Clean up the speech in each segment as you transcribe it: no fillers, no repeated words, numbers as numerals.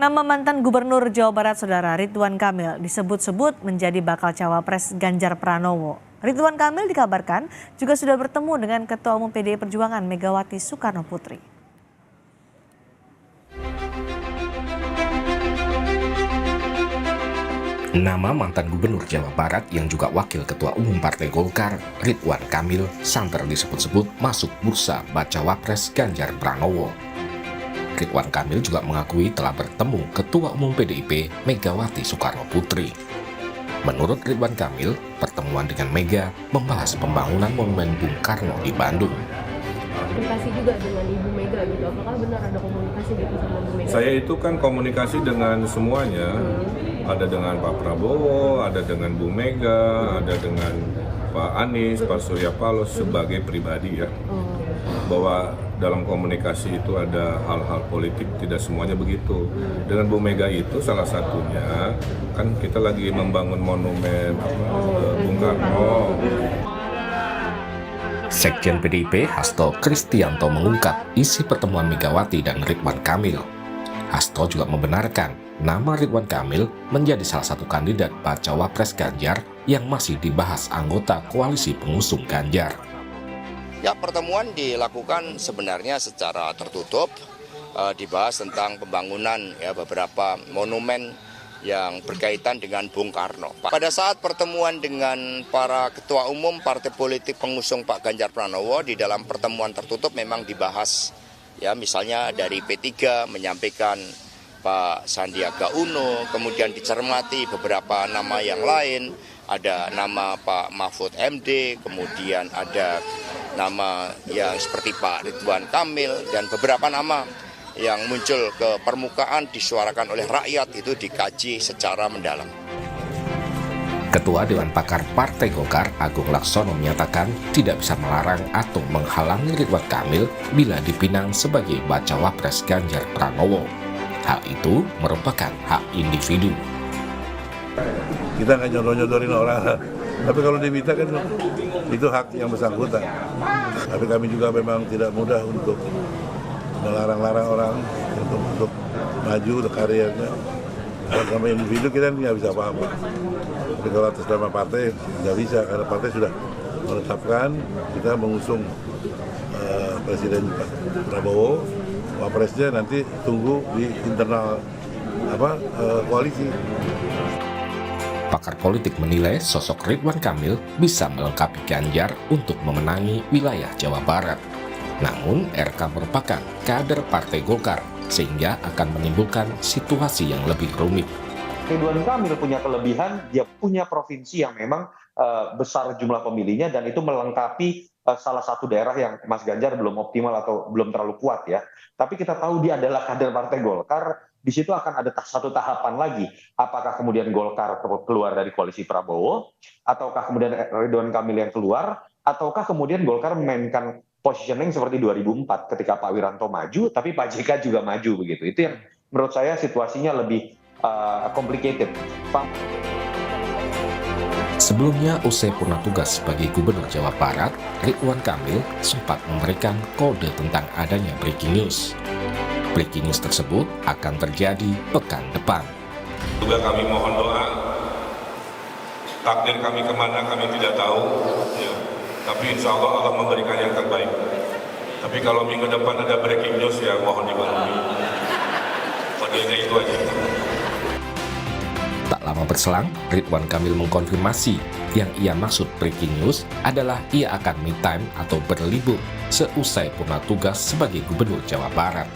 Nama mantan Gubernur Jawa Barat Saudara Ridwan Kamil disebut-sebut menjadi bakal cawapres Ganjar Pranowo. Ridwan Kamil dikabarkan juga sudah bertemu dengan Ketua Umum PDI Perjuangan Megawati Soekarno Putri. Nama mantan Gubernur Jawa Barat yang juga Wakil Ketua Umum Partai Golkar, Ridwan Kamil, santer disebut-sebut masuk bursa bacawa pres Ganjar Pranowo. Ridwan Kamil juga mengakui telah bertemu Ketua Umum PDIP Megawati Soekarno Putri. Menurut Ridwan Kamil, pertemuan dengan Mega membahas pembangunan Monumen Bung Karno di Bandung. Komunikasi juga dengan Ibu Mega gitu, apakah benar ada komunikasi gitu sama Ibu Mega? Saya itu kan komunikasi dengan semuanya, ada dengan Pak Prabowo, ada dengan Bu Mega, ada dengan Pak Anies, Pak Surya Paloh sebagai pribadi ya. Bahwa dalam komunikasi itu ada hal-hal politik, tidak semuanya begitu. Dengan Bu Mega itu salah satunya, kan kita lagi membangun monumen Bung Karno. Sekjen PDIP Hasto Kristianto mengungkap isi pertemuan Megawati dan Ridwan Kamil. Hasto juga membenarkan nama Ridwan Kamil menjadi salah satu kandidat bacawa pres Ganjar yang masih dibahas anggota koalisi pengusung Ganjar. Ya, pertemuan dilakukan sebenarnya secara tertutup, dibahas tentang pembangunan ya beberapa monumen yang berkaitan dengan Bung Karno. Pada saat pertemuan dengan para ketua umum partai politik pengusung Pak Ganjar Pranowo, di dalam pertemuan tertutup memang dibahas ya, misalnya dari P3 menyampaikan Pak Sandiaga Uno, kemudian dicermati beberapa nama yang lain, ada nama Pak Mahfud MD, kemudian ada nama yang seperti Pak Ridwan Kamil, dan beberapa nama yang muncul ke permukaan disuarakan oleh rakyat itu dikaji secara mendalam. Ketua Dewan Pakar Partai Golkar Agung Laksono menyatakan tidak bisa melarang atau menghalangi Ridwan Kamil bila dipinang sebagai bacawa pres Ganjar Pranowo. Hal itu merupakan hak individu. Kita nggak nyodor-nyodorin orang, tapi kalau diminta kan itu hak yang bersangkutan. Tapi kami juga memang tidak mudah untuk melarang-larang orang untuk maju untuk karirnya. Kalau sama individu kita nggak bisa apa-apa. Tapi kalau atas nama partai nggak bisa, karena partai sudah menetapkan kita mengusung Presiden Prabowo. Wapresnya nanti tunggu di internal koalisi. Pakar politik menilai sosok Ridwan Kamil bisa melengkapi Ganjar untuk memenangi wilayah Jawa Barat. Namun, RK merupakan kader Partai Golkar, sehingga akan menimbulkan situasi yang lebih rumit. Ridwan Kamil punya kelebihan, dia punya provinsi yang memang besar jumlah pemilihnya, dan itu melengkapi salah satu daerah yang Mas Ganjar belum optimal atau belum terlalu kuat ya. Tapi kita tahu dia adalah kader Partai Golkar, di situ akan ada satu tahapan lagi. Apakah kemudian Golkar keluar dari koalisi Prabowo, ataukah kemudian Ridwan Kamil yang keluar, ataukah kemudian Golkar memainkan positioning seperti 2004 ketika Pak Wiranto maju, tapi Pak JK juga maju begitu. Itu yang menurut saya situasinya lebih complicated. Sebelumnya, usai purna tugas sebagai Gubernur Jawa Barat, Ridwan Kamil sempat memberikan kode tentang adanya breaking news. Breaking news tersebut akan terjadi pekan depan. Juga kami mohon doa, takdir kami kemana kami tidak tahu, ya. Tapi insya Allah Allah memberikan yang terbaik. Tapi kalau minggu depan ada breaking news ya mohon dimaklumi. Kodenya itu aja. Tak lama berselang, Ridwan Kamil mengkonfirmasi yang ia maksud breaking news adalah ia akan me time atau berlibur seusai purna tugas sebagai Gubernur Jawa Barat.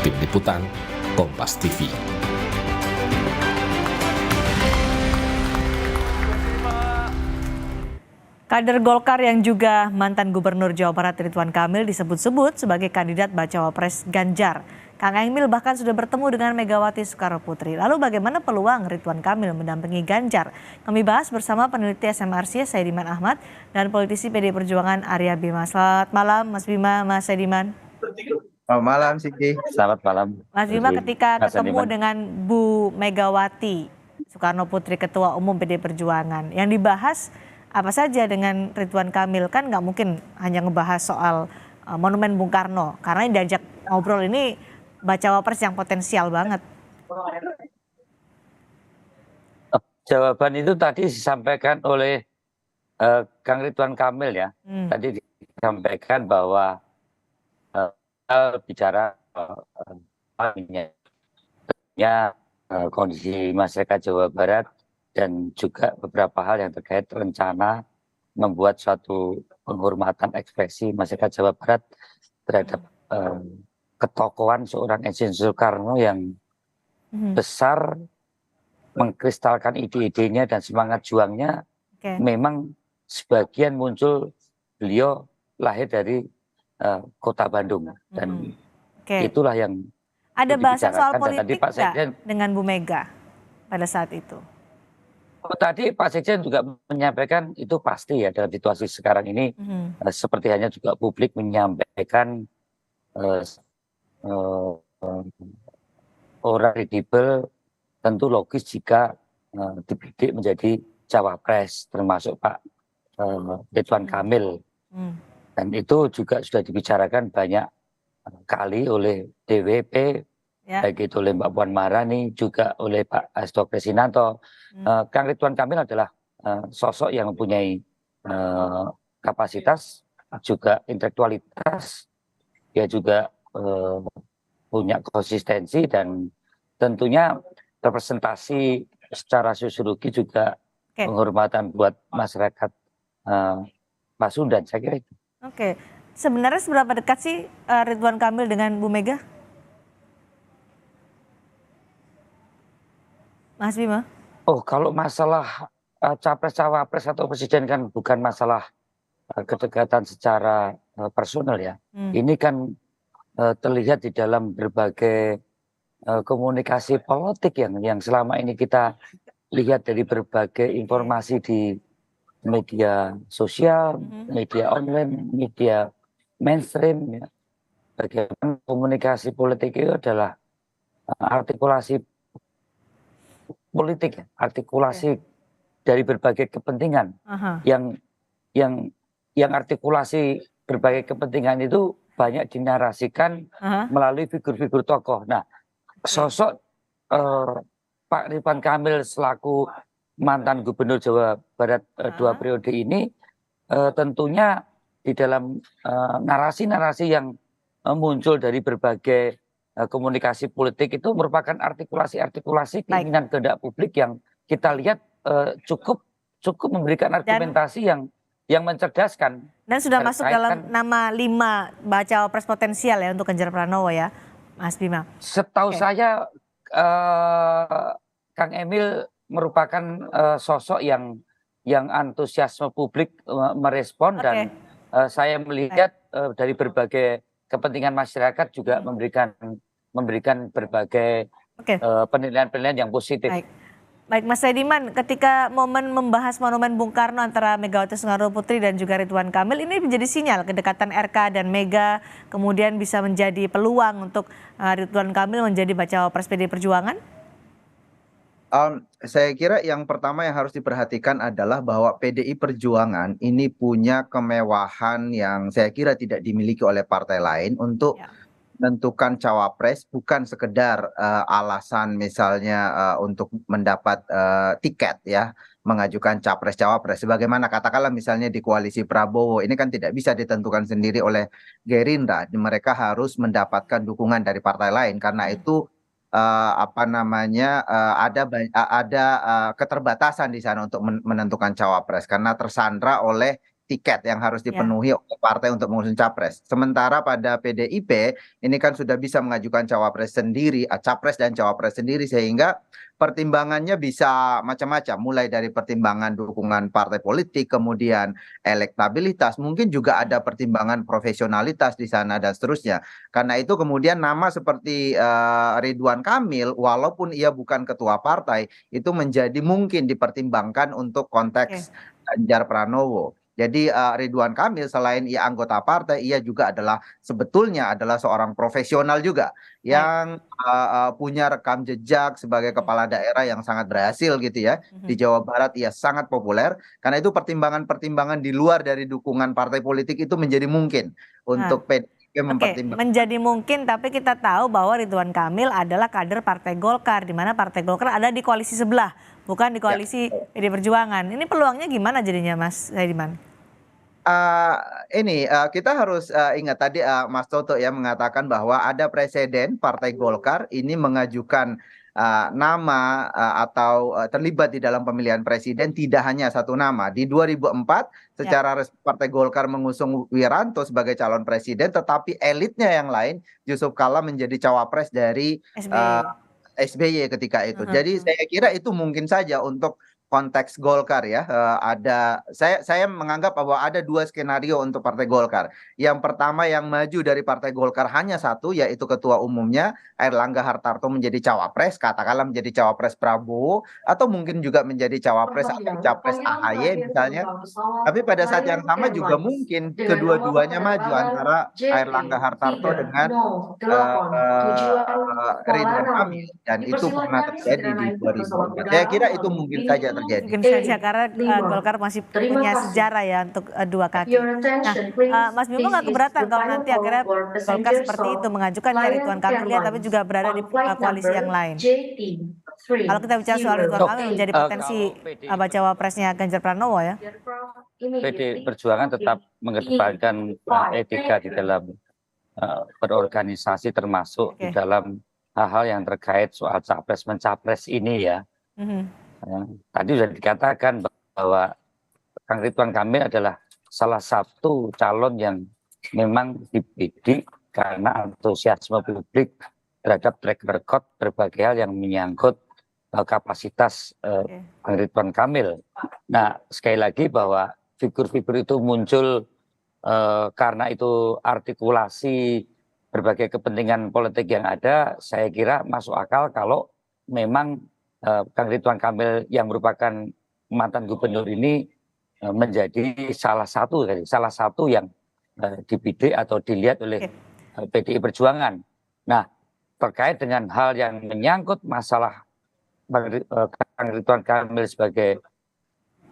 Tim Liputan, Kompas TV. Kader Golkar yang juga mantan Gubernur Jawa Barat Ridwan Kamil disebut-sebut sebagai kandidat bacawa pres Ganjar. Kang Emil bahkan sudah bertemu dengan Megawati Soekarno Putri. Lalu bagaimana peluang Ridwan Kamil mendampingi Ganjar? Kami bahas bersama peneliti SMRC Saidiman Ahmad dan politisi PD Perjuangan Arya Bima. Selamat malam Mas Bima, Mas Saidiman. Selamat malam Siti. Selamat malam. Mas Bima, ketika ketemu dengan Bu Megawati Soekarno Putri, Ketua Umum PD Perjuangan, yang dibahas apa saja dengan Ridwan Kamil? Kan nggak mungkin hanya ngebahas soal Monumen Bung Karno, karena yang diajak ngobrol ini bacawa pres yang potensial banget? Jawaban itu tadi disampaikan oleh Kang Ridwan Kamil ya. Tadi disampaikan bahwa bicara kondisi masyarakat Jawa Barat dan juga beberapa hal yang terkait rencana membuat suatu penghormatan ekspresi masyarakat Jawa Barat terhadap ketokohan seorang Ejin Soekarno yang besar, mengkristalkan ide-idenya dan semangat juangnya. Memang sebagian muncul beliau lahir dari kota Bandung dan itulah yang ada bahasan soal dibicarakan. Dan tadi politik Pak Sekjen dengan Bu Mega pada saat itu? Tadi Pak Sekjen juga menyampaikan itu pasti ya dalam situasi sekarang ini, seperti hanya juga publik menyampaikan orang kredibel, tentu logis jika dibidik menjadi cawapres, termasuk Pak Ridwan Kamil. Dan itu juga sudah dibicarakan banyak kali oleh DWP, baik itu oleh Mbak Puan Maharani, juga oleh Pak Hasto Kristianto. Kang Ridwan Kamil adalah sosok yang mempunyai kapasitas, juga intelektualitas, dia juga punya konsistensi dan tentunya representasi secara sosiologi juga penghormatan buat masyarakat Pasundan, saya kira itu. Sebenarnya seberapa dekat sih Ridwan Kamil dengan Bu Mega? Mas Bima? Kalau masalah capres-cawapres atau presiden kan bukan masalah kedekatan secara personal ya. Ini kan terlihat di dalam berbagai komunikasi politik yang selama ini kita lihat dari berbagai informasi di media sosial, media online, media mainstream ya. Bagaimana komunikasi politik itu adalah artikulasi politik, artikulasi dari berbagai kepentingan yang artikulasi berbagai kepentingan itu banyak dinarasikan melalui figur-figur tokoh. Nah, sosok Pak Ridwan Kamil selaku mantan Gubernur Jawa Barat 2 periode ini tentunya di dalam narasi-narasi yang muncul dari berbagai komunikasi politik itu merupakan artikulasi keinginan kehendak publik yang kita lihat cukup memberikan argumentasi yang mencerdaskan. Dan sudah masuk dalam nama 5 bacawa pres potensial ya untuk Ganjar Pranowo ya, Mas Bima. Setahu saya Kang Emil merupakan sosok yang antusiasme publik merespon dan saya melihat dari berbagai kepentingan masyarakat juga memberikan berbagai penilaian-penilaian yang positif. Baik Mas Saidiman, ketika momen membahas monumen Bung Karno antara Megawati Soekarno Putri dan juga Ridwan Kamil ini menjadi sinyal kedekatan RK dan Mega kemudian bisa menjadi peluang untuk Ridwan Kamil menjadi bacawa pres PDI Perjuangan? Saya kira yang pertama yang harus diperhatikan adalah bahwa PDI Perjuangan ini punya kemewahan yang saya kira tidak dimiliki oleh partai lain untuk menentukan cawapres, bukan sekedar alasan misalnya untuk mendapat tiket ya, mengajukan capres cawapres. Sebagaimana katakanlah misalnya di koalisi Prabowo, ini kan tidak bisa ditentukan sendiri oleh Gerindra, mereka harus mendapatkan dukungan dari partai lain, karena itu ada keterbatasan di sana untuk menentukan cawapres karena tersandra oleh tiket yang harus dipenuhi oleh partai untuk mengusung capres. Sementara pada PDIP ini kan sudah bisa mengajukan cawapres sendiri, capres dan cawapres sendiri, sehingga pertimbangannya bisa macam-macam, mulai dari pertimbangan dukungan partai politik, kemudian elektabilitas, mungkin juga ada pertimbangan profesionalitas di sana dan seterusnya. Karena itu kemudian nama seperti Ridwan Kamil, walaupun ia bukan ketua partai, itu menjadi mungkin dipertimbangkan untuk konteks Ganjar Pranowo. Jadi Ridwan Kamil selain ia anggota partai, ia juga sebetulnya adalah seorang profesional juga yang punya rekam jejak sebagai kepala daerah yang sangat berhasil gitu ya. Di Jawa Barat ia sangat populer, karena itu pertimbangan-pertimbangan di luar dari dukungan partai politik itu menjadi mungkin untuk PDIP Oke, menjadi mungkin, tapi kita tahu bahwa Ridwan Kamil adalah kader Partai Golkar, di mana Partai Golkar ada di koalisi sebelah, bukan di koalisi PD Perjuangan. Ini peluangnya gimana jadinya, Mas Saidiman? Kita harus ingat tadi Mas Toto ya mengatakan bahwa ada presiden Partai Golkar ini mengajukan nama atau terlibat di dalam pemilihan presiden tidak hanya satu nama. Di 2004 secara resmi Partai Golkar mengusung Wiranto sebagai calon presiden, tetapi elitnya yang lain Yusuf Kala menjadi cawapres dari SBY ketika itu. Jadi saya kira itu mungkin saja untuk konteks Golkar ya. Saya menganggap bahwa ada dua skenario untuk Partai Golkar. Yang pertama yang maju dari Partai Golkar hanya satu, yaitu ketua umumnya Airlangga Hartarto menjadi cawapres, katakanlah menjadi cawapres Prabowo, atau mungkin juga menjadi cawapres atau capres AHY misalnya. Tapi pada saat yang sama juga mungkin kedua-duanya maju antara Airlangga Hartarto dengan Ridwan Kamil, dan itu pernah terjadi di 2004. Saya kira itu mungkin saja terjadi. Mungkin saja karena Golkar masih punya sejarah ya untuk dua kaki. Nah, Mas Bimo nggak keberatan kalau nanti akhirnya Golkar seperti itu mengajukan Ridwan Kamil tapi juga berada di koalisi yang lain. Kalau kita bicara soal Ridwan Kamil menjadi potensi bacawa presnya Ganjar Pranowo ya. PD Perjuangan tetap mengedepankan etika di dalam berorganisasi, termasuk di dalam hal-hal yang terkait soal capres mencapres ini ya. Tadi sudah dikatakan bahwa Kang Ridwan Kamil adalah salah satu calon yang memang dibidik karena antusiasme publik terhadap track record berbagai hal yang menyangkut kapasitas Kang Ridwan Kamil. Nah, sekali lagi bahwa figur-figur itu muncul karena itu artikulasi berbagai kepentingan politik yang ada, saya kira masuk akal kalau memang Kang Ridwan Kamil yang merupakan mantan gubernur ini menjadi salah satu yang dibidik atau dilihat oleh PDI Perjuangan. Nah, terkait dengan hal yang menyangkut masalah Kang Ridwan Kamil sebagai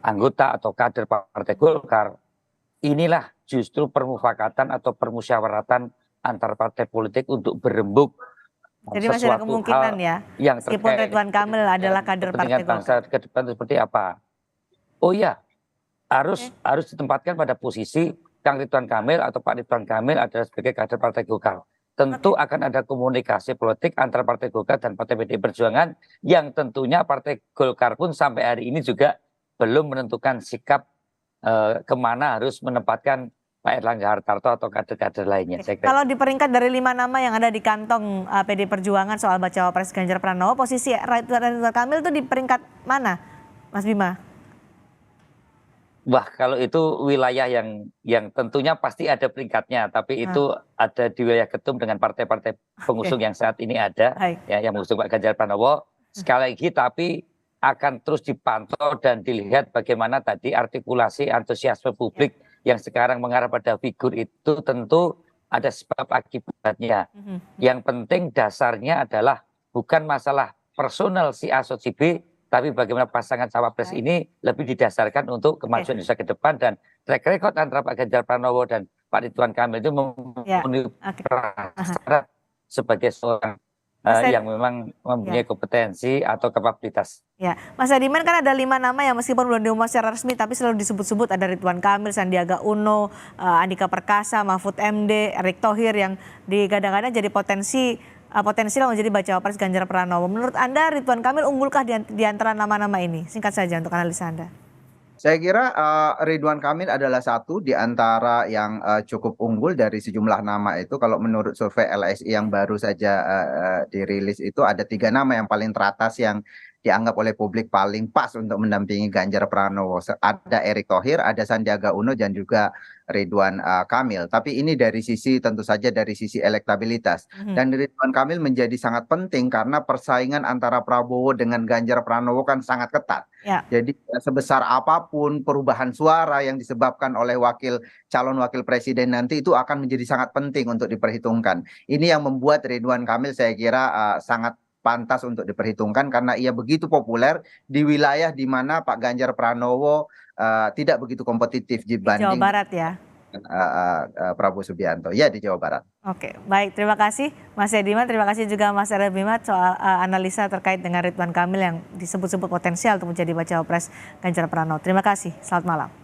anggota atau kader Partai Golkar, inilah justru permufakatan atau permusyawaratan antar partai politik untuk berembuk. Jadi masih ada kemungkinan ya, yang meskipun Ridwan Kamil adalah kader Partai Golkar. Ke depan seperti apa? Oh iya, harus ditempatkan pada posisi Kang Ridwan Kamil atau Pak Ridwan Kamil adalah sebagai kader Partai Golkar. Tentu akan ada komunikasi politik antara Partai Golkar dan Partai PDI Perjuangan, yang tentunya Partai Golkar pun sampai hari ini juga belum menentukan sikap kemana harus menempatkan Pak Airlangga Hartarto atau kader-kader lainnya. Kalau di peringkat dari 5 nama yang ada di kantong PD Perjuangan soal bacawa pres Ganjar Pranowo, posisi Ridwan Kamil itu di peringkat mana, Mas Bima? Wah, kalau itu wilayah yang tentunya pasti ada peringkatnya, tapi itu ada di wilayah ketum dengan partai-partai pengusung yang saat ini ada, ya, yang mengusung Pak Ganjar Pranowo. Sekali lagi, tapi akan terus dipantau dan dilihat bagaimana tadi artikulasi antusiasme publik yang sekarang mengarah pada figur itu. Tentu ada sebab akibatnya. Yang penting dasarnya adalah bukan masalah personal si A atau si B, tapi bagaimana pasangan cawapres ini lebih didasarkan untuk kemajuan Indonesia ke depan, dan track record antara Pak Ganjar Pranowo dan Pak Ridwan Kamil itu memenuhi prasyarat sebagai seorang yang memang mempunyai kompetensi atau kapabilitas. Ya, Mas Saidiman, kan ada 5 nama yang meskipun belum diumumkan secara resmi tapi selalu disebut-sebut, ada Ridwan Kamil, Sandiaga Uno, Andika Perkasa, Mahfud MD, Erick Thohir yang digadang-gadang jadi potensial menjadi bacawa pres Ganjar Pranowo. Menurut Anda Ridwan Kamil unggulkah di antara nama-nama ini? Singkat saja untuk analisa Anda. Saya kira Ridwan Kamil adalah satu di antara yang cukup unggul dari sejumlah nama itu. Kalau menurut survei LSI yang baru saja dirilis itu ada 3 nama yang paling teratas yang dianggap oleh publik paling pas untuk mendampingi Ganjar Pranowo. Ada Erick Thohir, ada Sandiaga Uno, dan juga Ridwan Kamil. Tapi ini dari sisi, tentu saja dari sisi elektabilitas. Dan Ridwan Kamil menjadi sangat penting karena persaingan antara Prabowo dengan Ganjar Pranowo kan sangat ketat. Jadi sebesar apapun perubahan suara yang disebabkan oleh calon wakil presiden nanti, itu akan menjadi sangat penting untuk diperhitungkan. Ini yang membuat Ridwan Kamil saya kira sangat pantas untuk diperhitungkan karena ia begitu populer di wilayah di mana Pak Ganjar Pranowo tidak begitu kompetitif dibanding Jawa Barat ya. Prabowo Subianto ya di Jawa Barat. Oke, baik. Terima kasih Mas Ediman, terima kasih juga Mas Arya Bima soal analisa terkait dengan Ridwan Kamil yang disebut-sebut potensial untuk menjadi bacawa pres Ganjar Pranowo. Terima kasih, selamat malam.